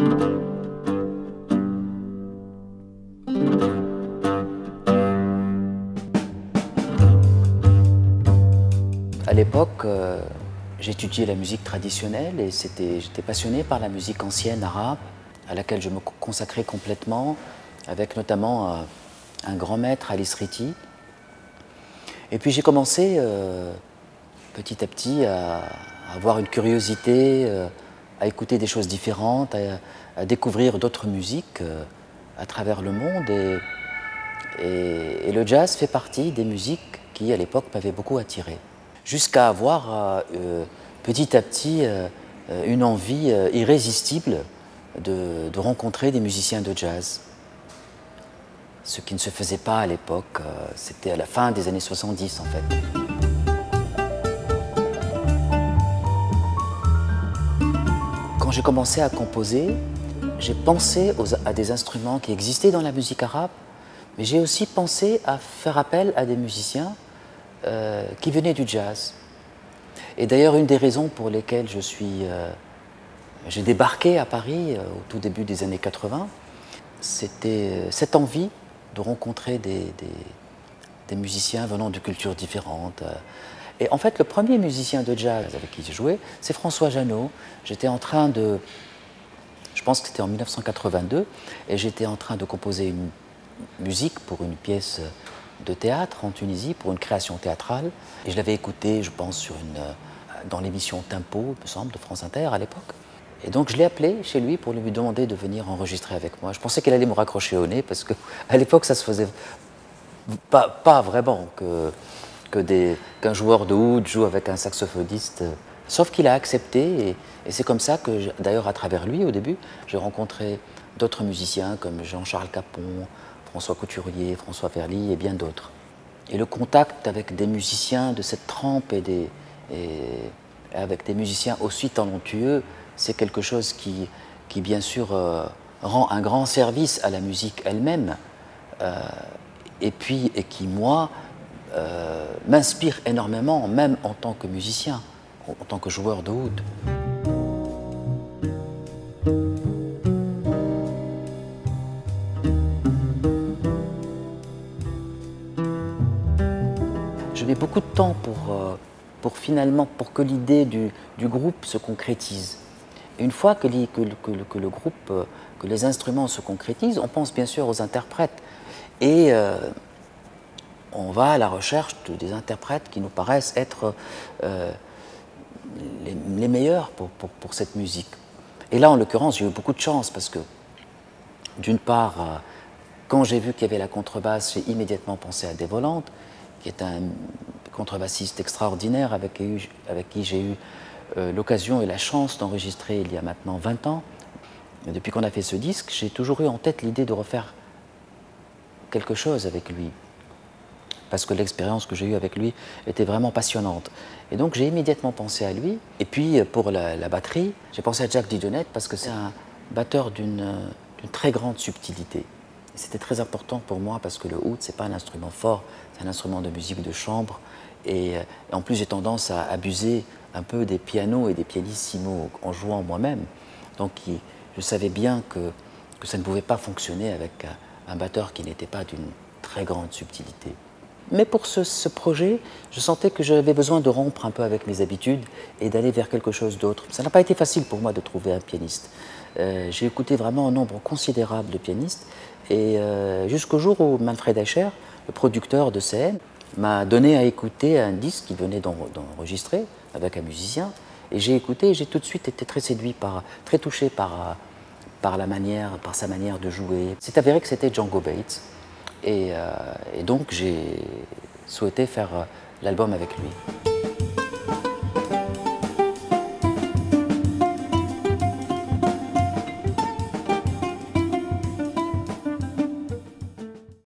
À l'époque, j'étudiais la musique traditionnelle et j'étais passionné par la musique ancienne arabe, à laquelle je me consacrais complètement, avec notamment un grand maître, Ali Sriti. Et puis j'ai commencé petit à petit à avoir une curiosité, à écouter des choses différentes, à découvrir d'autres musiques à travers le monde. Et le jazz fait partie des musiques qui, à l'époque, m'avaient beaucoup attiré. Jusqu'à avoir petit à petit une envie irrésistible de rencontrer des musiciens de jazz. Ce qui ne se faisait pas à l'époque, c'était à la fin des années 70 en fait. Quand j'ai commencé à composer, j'ai pensé à des instruments qui existaient dans la musique arabe, mais j'ai aussi pensé à faire appel à des musiciens qui venaient du jazz. Et d'ailleurs, une des raisons pour lesquelles j'ai débarqué à Paris au tout début des années 80, c'était cette envie de rencontrer des musiciens venant de cultures différentes. Et en fait, le premier musicien de jazz avec qui j'ai joué, c'est François Jeannot. J'étais en train de, je pense que c'était en 1982, et j'étais en train de composer une musique pour une pièce de théâtre en Tunisie, pour une création théâtrale. Et je l'avais écouté, je pense, dans l'émission Tempo, il me semble, de France Inter à l'époque. Et donc je l'ai appelé chez lui pour lui demander de venir enregistrer avec moi. Je pensais qu'elle allait me raccrocher au nez, parce qu'à l'époque, ça se faisait pas vraiment qu'un joueur de oud joue avec un saxophoniste. Sauf qu'il a accepté, et c'est comme ça que, d'ailleurs à travers lui, au début, j'ai rencontré d'autres musiciens comme Jean-Charles Capon, François Couturier, François Ferly et bien d'autres. Et le contact avec des musiciens de cette trempe et avec des musiciens aussi talentueux, c'est quelque chose qui bien sûr, rend un grand service à la musique elle-même, et qui, moi, m'inspire énormément, même en tant que musicien, en tant que joueur de oud. Je mets beaucoup de temps pour que l'idée du groupe se concrétise. Et une fois que le groupe, que les instruments se concrétisent, on pense bien sûr aux interprètes. Et on va à la recherche des interprètes qui nous paraissent être les meilleurs pour cette musique. Et là, en l'occurrence, j'ai eu beaucoup de chance parce que, d'une part, quand j'ai vu qu'il y avait la contrebasse, j'ai immédiatement pensé à Dave Holland, qui est un contrebassiste extraordinaire avec qui j'ai eu l'occasion et la chance d'enregistrer il y a maintenant 20 ans. Et depuis qu'on a fait ce disque, j'ai toujours eu en tête l'idée de refaire quelque chose avec lui, parce que l'expérience que j'ai eue avec lui était vraiment passionnante. Et donc j'ai immédiatement pensé à lui. Et puis pour la batterie, j'ai pensé à Jack DeJohnette parce que c'est un batteur d'une très grande subtilité. C'était très important pour moi parce que le oud, c'est pas un instrument fort, c'est un instrument de musique de chambre. Et en plus, j'ai tendance à abuser un peu des pianos et des pianissimos en jouant moi-même. Donc je savais bien que ça ne pouvait pas fonctionner avec un batteur qui n'était pas d'une très grande subtilité. Mais pour ce projet, je sentais que j'avais besoin de rompre un peu avec mes habitudes et d'aller vers quelque chose d'autre. Ça n'a pas été facile pour moi de trouver un pianiste. J'ai écouté vraiment un nombre considérable de pianistes, et jusqu'au jour où Manfred Eicher, le producteur de CN, m'a donné à écouter un disque qu'il venait d'enregistrer avec un musicien. Et j'ai écouté et j'ai tout de suite été très séduit, très touché par sa manière de jouer. C'est avéré que c'était Django Bates. Et donc j'ai souhaité faire l'album avec lui.